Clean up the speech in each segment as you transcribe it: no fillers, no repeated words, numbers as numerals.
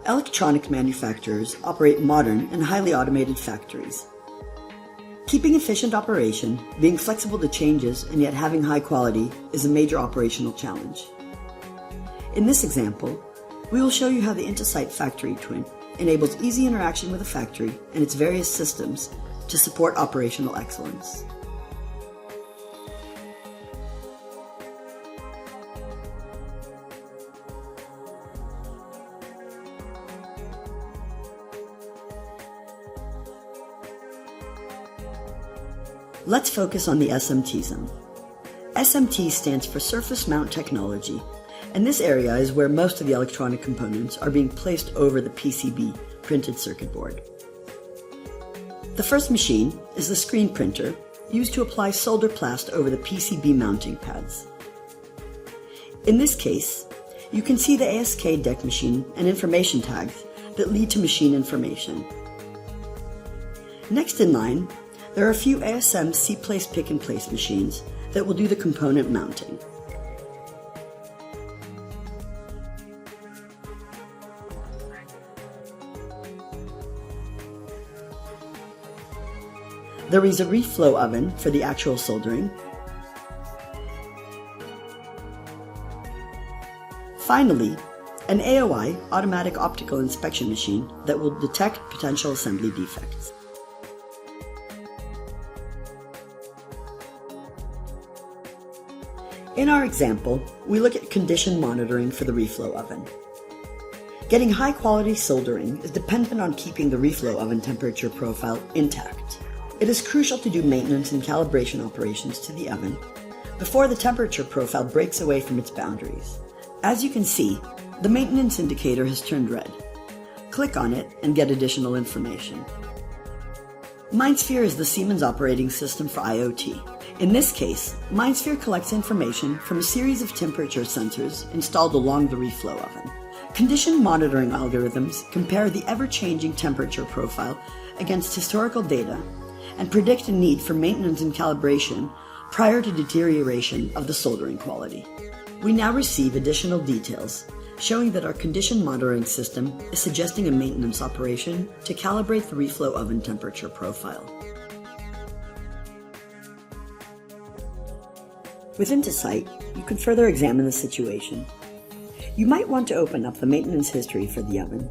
Electronics manufacturers operate modern and highly automated factories. Keeping efficient operation, being flexible to changes, and yet having high quality is a major operational challenge. In this example, we will show you how the InteSight Factory Twin enables easy interaction with a factory and its various systems to support operational excellence. Let's focus on the SMT zone. SMT stands for Surface Mount Technology, and this area is where most of the electronic components are being placed over the PCB, printed circuit board. The first machine is the screen printer, used to apply solder plast over the PCB mounting pads. In this case, you can see the ASK deck machine and information tags that lead to machine information. Next in line, there are a few ASM C-place pick-and-place machines that will do the component mounting. There is a reflow oven for the actual soldering. Finally, an AOI, automatic optical inspection machine, that will detect potential assembly defects. In our example, we look at condition monitoring for the reflow oven. Getting high-quality soldering is dependent on keeping the reflow oven temperature profile intact. It is crucial to do maintenance and calibration operations to the oven before the temperature profile breaks away from its boundaries. As you can see, the maintenance indicator has turned red. Click on it and get additional information. MindSphere is the Siemens operating system for IoT. In this case, MindSphere collects information from a series of temperature sensors installed along the reflow oven. Condition monitoring algorithms compare the ever-changing temperature profile against historical data and predict a need for maintenance and calibration prior to deterioration of the soldering quality. We now receive additional details showing that our condition monitoring system is suggesting a maintenance operation to calibrate the reflow oven temperature profile. With InteSight, you can further examine the situation. You might want to open up the maintenance history for the oven,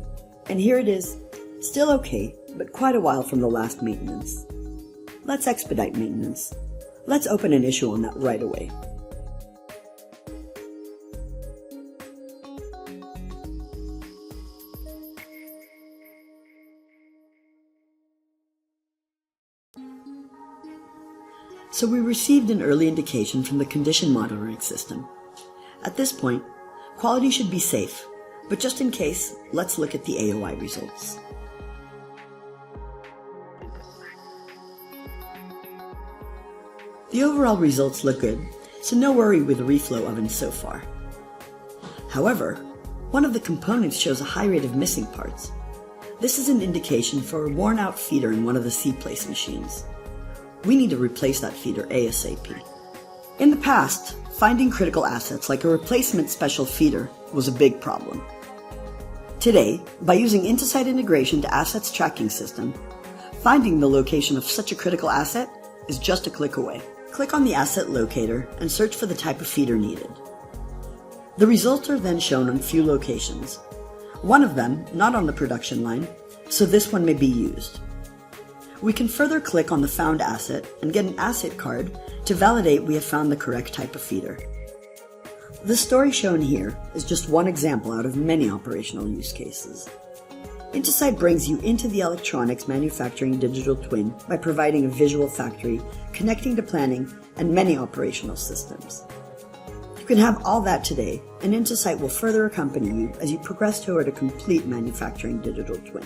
and here it is, still okay, but quite a while from the last maintenance. Let's expedite maintenance. Let's open an issue on that right away. So we received an early indication from the condition monitoring system. At this point, quality should be safe, but just in case, let's look at the AOI results. The overall results look good, so no worry with the reflow oven so far. However, one of the components shows a high rate of missing parts. This is an indication for a worn-out feeder in one of the C-place machines. We need to replace that feeder ASAP. In the past, finding critical assets like a replacement special feeder was a big problem. Today, by using InteSight integration to Assets Tracking System, finding the location of such a critical asset is just a click away. Click on the asset locator and search for the type of feeder needed. The results are then shown on few locations. One of them not on the production line, so this one may be used. We can further click on the found asset and get an asset card to validate we have found the correct type of feeder. The story shown here is just one example out of many operational use cases. InteSight brings you into the electronics manufacturing digital twin by providing a visual factory, connecting to planning, and many operational systems. You can have all that today, and InteSight will further accompany you as you progress toward a complete manufacturing digital twin.